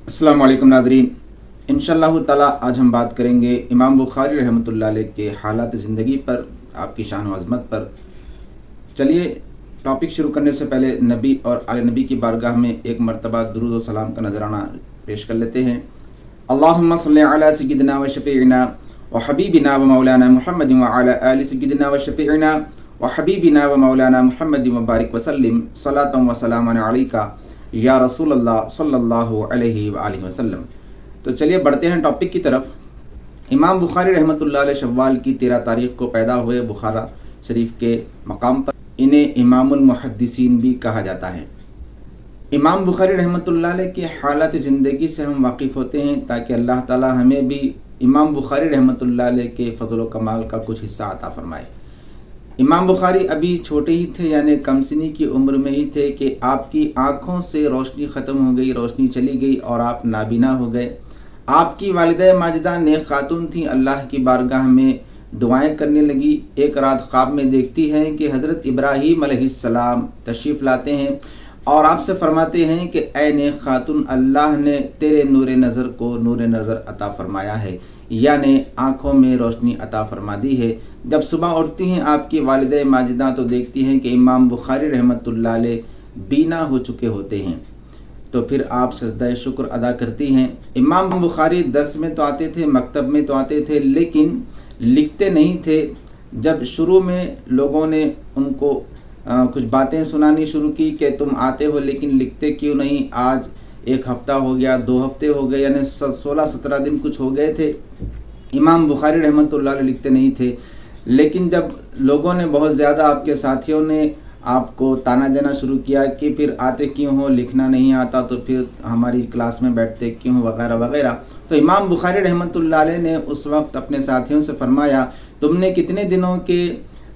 अस्सलाम वालेकुम नाज़रीन। इंशाअल्लाह ताला आज हम बात करेंगे इमाम बुखारी रहमतुल्लाह अलैह के हालात ज़िंदगी पर, आपकी शान व अज़मत पर। चलिए, टॉपिक शुरू करने से पहले नबी और आले नबी की बारगाह में एक मरतबा दुरूद व सलाम का नजराना पेश कर लेते हैं। अल्लाहुम्मा सल्लि अला सय्यिदिना व शफीइना व हबीबिना व मौलाना मुहम्मद व अला आलि सय्यिदिना व शफीइना व हबीबिना व मौलाना मुहम्मद व बारिक व सल्लिम सलातन व सलामन अलैका या रसूल अल्लाह सल्लल्लाहु अलैहि व आलिहि वसल्लम। तो चलिए बढ़ते हैं टॉपिक की तरफ। इमाम बुखारी रहमतुल्लाह अलैह शव्वाल की 13 तारीख को पैदा हुए बुखारा शरीफ के मकाम पर। इन्हें इमामुल मुहद्दिसीन भी कहा जाता है। इमाम बुखारी रहमतुल्लाह अलैह की हालत ज़िंदगी से हम वाकिफ़ होते हैं ताकि अल्लाह ताला हमें भी इमाम बुखारी रहमतुल्लाह अलैह के फ़ज़ल व कमाल का कुछ हिस्सा अता फरमाए। इमाम बुखारी अभी छोटे ही थे, यानी कम सिनी की उम्र में ही थे कि आपकी आँखों से रोशनी ख़त्म हो गई, रोशनी चली गई और आप नाबीना हो गए। आपकी वालिदा माजिदा नेक खातून थी, अल्लाह की बारगाह में दुआएं करने लगी। एक रात ख्वाब में देखती हैं कि हज़रत इब्राहीम अलैहिस्सलाम तशरीफ़ लाते हैं और आपसे फरमाते हैं कि ऐ नेक खातून, अल्लाह ने तेरे नूर नज़र को नूर नज़र अता फरमाया है, यानी आँखों में रोशनी अता फरमा दी है। जब सुबह उठती हैं आपकी वालिदा माजिदा तो देखती हैं कि इमाम बुखारी रहमतुल्लाह अलैह बीना हो चुके होते हैं। तो फिर आप सजदा शुक्र अदा करती हैं। इमाम बुखारी दर्स में तो आते थे, मकतब में तो आते थे, लेकिन लिखते नहीं थे। जब शुरू में लोगों ने उनको कुछ बातें सुनानी शुरू की कि तुम आते हो लेकिन लिखते क्यों नहीं, आज एक हफ़्ता हो गया, 2 हफ्ते हो गए, यानी 16-17 दिन कुछ हो गए थे, इमाम बुखारी रहमतुल्लाह अलैह लिखते नहीं थे। लेकिन जब लोगों ने बहुत ज़्यादा, आपके साथियों ने आपको ताना देना शुरू किया कि फिर आते क्यों हो, लिखना नहीं आता तो फिर हमारी क्लास में बैठते क्यों हो, वगैरह वगैरह, तो इमाम बुखारी रहमतुल्लाह अलैह ने उस वक्त अपने साथियों से फरमाया, तुमने कितने दिनों के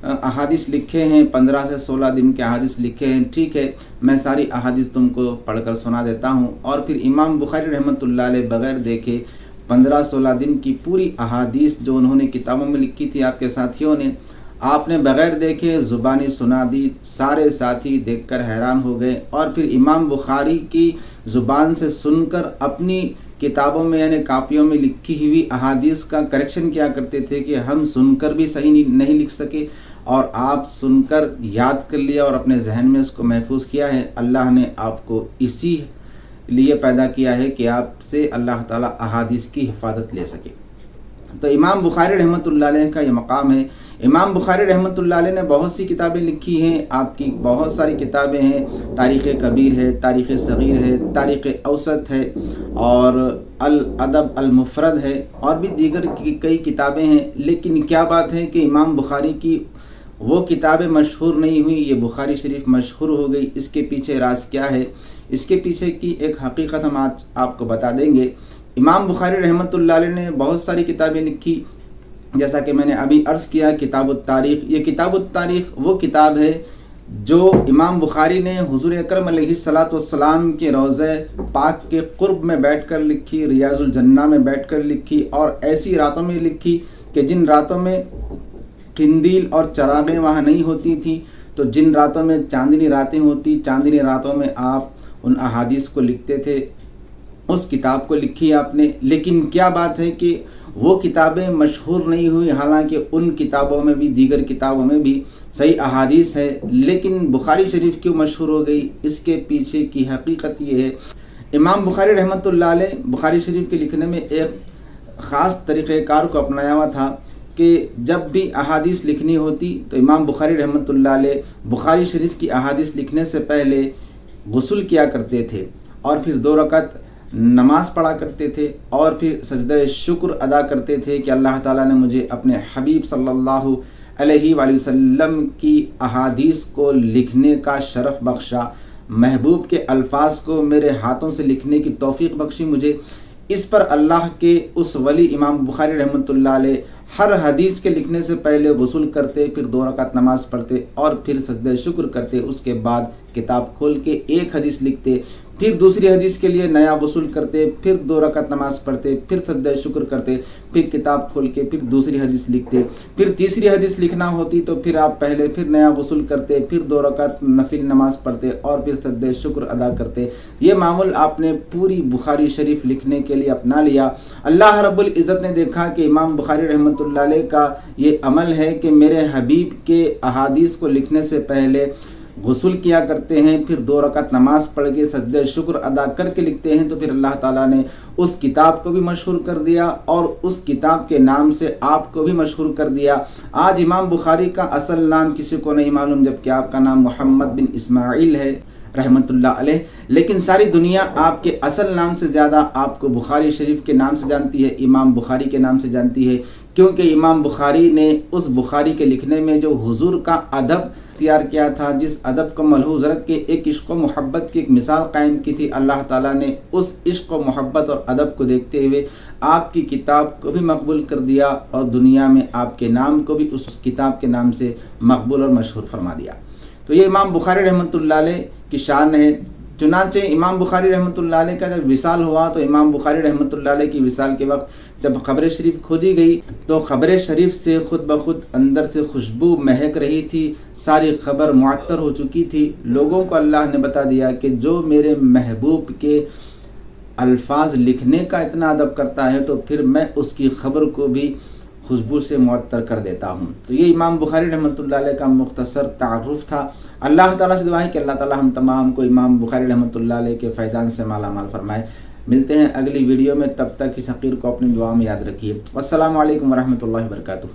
अहादीस लिखे हैं? 15 से 16 दिन के अहादीस लिखे हैं। ठीक है, मैं सारी अहादीस तुमको पढ़कर सुना देता हूँ। और फिर इमाम बुखारी रहमतुल्लाह अलैह बग़ैर देखे 15-16 दिन की पूरी अहादीस जो उन्होंने किताबों में लिखी थी आपके साथियों ने, आपने बग़ैर देखे ज़ुबानी सुना दी। सारे साथी देखकर हैरान हो गए और फिर इमाम बुखारी की ज़ुबान से सुनकर अपनी किताबों में यानी कापियों में लिखी हुई अहादीस का करेक्शन किया करते थे कि हम सुनकर भी सही नहीं लिख सके और आप सुनकर याद कर लिया और अपने जहन में उसको महफूज किया है। अल्लाह ने आपको इसी लिए पैदा किया है कि आपसे अल्लाह ताला अहादीस की हिफाजत ले सके। तो इमाम बुखारी रहमतुल्लाह अलैह का ये मकाम है। इमाम बुखारी रहमतुल्लाह अलैह ने बहुत सी किताबें लिखी हैं। आपकी बहुत सारी किताबें हैं, तारीख़ कबीर है, तारीख़ सग़ीर है, तारीख़ औसत है और अल अदब अल मुफ़रद है और भी दीगर की कई किताबें हैं। लेकिन क्या बात है कि इमाम बुखारी की वो किताबें मशहूर नहीं हुई, ये बुखारी शरीफ मशहूर हो गई। इसके पीछे राज क्या है, इसके पीछे की एक हकीकत हम आज आपको बता देंगे। इमाम बुखारी रहमतुल्लाह अलैह ने बहुत सारी किताबें लिखी, जैसा कि मैंने अभी अर्ज़ किया, किताबुत तारीख़। ये किताबुत तारीख़ वो किताब है जो इमाम बुखारी ने हुज़ूर अकरम अलैहिस्सलातु वस्सलाम के रोज़े पाक के क़ुर्ब में बैठकर लिखी, रियाज़ुल जन्ना में बैठकर लिखी और ऐसी रातों में लिखी कि जिन रातों में किंदील और चरागें वहाँ नहीं होती थी, तो जिन रातों में चांदनी रातें होती, चांदनी रातों में आप उन अहादीस को लिखते थे। उस किताब को लिखी आपने। लेकिन क्या बात है कि वो किताबें मशहूर नहीं हुई, हालांकि उन किताबों में भी, दीगर किताबों में भी सही अहादीस है। लेकिन बुखारी शरीफ क्यों मशहूर हो गई, इसके पीछे की हकीकत ये है। इमाम बुखारी रहमतुल्लाह अलैह बुखारी शरीफ के लिखने में एक ख़ास तरीक़ेकार को अपनाया हुआ था कि जब भी अहादीस लिखनी होती तो इमाम बुखारी रहमतुल्लाह अलैह बुखारी शरीफ की अहादीस लिखने से पहले गुस्ल किया करते थे और फिर 2 रकात नमाज पढ़ा करते थे और फिर सजदा शुक्र अदा करते थे कि अल्लाह ताला ने मुझे अपने हबीब सल्लल्लाहु अलैहि वसल्लम की अहादीस को लिखने का शरफ़ बख्शा, महबूब के अल्फाज को मेरे हाथों से लिखने की तौफीक बख्शी मुझे। इस पर अल्लाह के उस वली इमाम बुखारी रहमतुल्लाह अलैह हर हदीस के लिखने से पहले गुस्ल करते, फिर 2 रकात नमाज पढ़ते और फिर सजदा शुक्र करते। उसके बाद किताब खोल के एक हदीस लिखते, پھر دوسری حدیث کے لیے نیا غسل کرتے، پھر 2 رکعت نماز پڑھتے، پھر سجدہ شکر کرتے، پھر کتاب کھول کے پھر دوسری حدیث لکھتے، پھر تیسری حدیث لکھنا ہوتی تو پھر آپ پہلے پھر نیا غسل کرتے، پھر 2 رکعت نفل نماز پڑھتے اور پھر سجدہ شکر ادا کرتے۔ یہ معمول آپ نے پوری بخاری شریف لکھنے کے لیے اپنا لیا۔ اللہ رب العزت نے دیکھا کہ امام بخاری رحمۃ اللہ علیہ کا یہ عمل ہے کہ میرے حبیب کے احادیث کو لکھنے سے پہلے غسل کیا کرتے ہیں، پھر 2 رکعت نماز پڑھ کے سجدہ شکر ادا کر کے لکھتے ہیں، تو پھر اللہ تعالیٰ نے اس کتاب کو بھی مشہور کر دیا اور اس کتاب کے نام سے آپ کو بھی مشہور کر دیا۔ آج امام بخاری کا اصل نام کسی کو نہیں معلوم، جبکہ آپ کا نام محمد بن اسماعیل ہے رحمۃ اللہ علیہ، لیکن ساری دنیا آپ کے اصل نام سے زیادہ آپ کو بخاری شریف کے نام سے جانتی ہے، امام بخاری کے نام سے جانتی ہے، کیونکہ امام بخاری نے اس بخاری کے لکھنے میں جو حضور کا ادب اختیار کیا تھا، جس ادب کو ملحوظ رکھ کے ایک عشق و محبت کی ایک مثال قائم کی تھی، اللہ تعالیٰ نے اس عشق و محبت اور ادب کو دیکھتے ہوئے آپ کی کتاب کو بھی مقبول کر دیا اور دنیا میں آپ کے نام کو بھی اس کتاب کے نام سے مقبول اور مشہور فرما دیا۔ تو یہ امام بخاری رحمۃ اللہ علیہ کی شان ہے۔ چنانچہ امام بخاری رحمۃ اللہ علیہ کا جب وصال ہوا تو امام بخاری رحمۃ اللہ علیہ کی وصال کے وقت جب قبر شریف کھودی گئی تو قبر شریف سے خود بخود اندر سے خوشبو مہک رہی تھی، ساری قبر معطر ہو چکی تھی۔ لوگوں کو اللہ نے بتا دیا کہ جو میرے محبوب کے الفاظ لکھنے کا اتنا ادب کرتا ہے تو پھر میں اس کی خبر کو بھی خوشبو سے معطر کر دیتا ہوں۔ تو یہ امام بخاری رحمۃ اللہ علیہ کا مختصر تعارف تھا۔ اللہ تعالیٰ سے دعا ہے کہ اللہ تعالیٰ ہم تمام کو امام بخاری رحمۃ اللہ علیہ کے فیضان سے مالا مال فرمائے۔ ملتے ہیں اگلی ویڈیو میں، تب تک اس حقیر کو اپنی دعا میں یاد رکھیے۔ والسلام علیکم ورحمۃ اللہ وبرکاتہ۔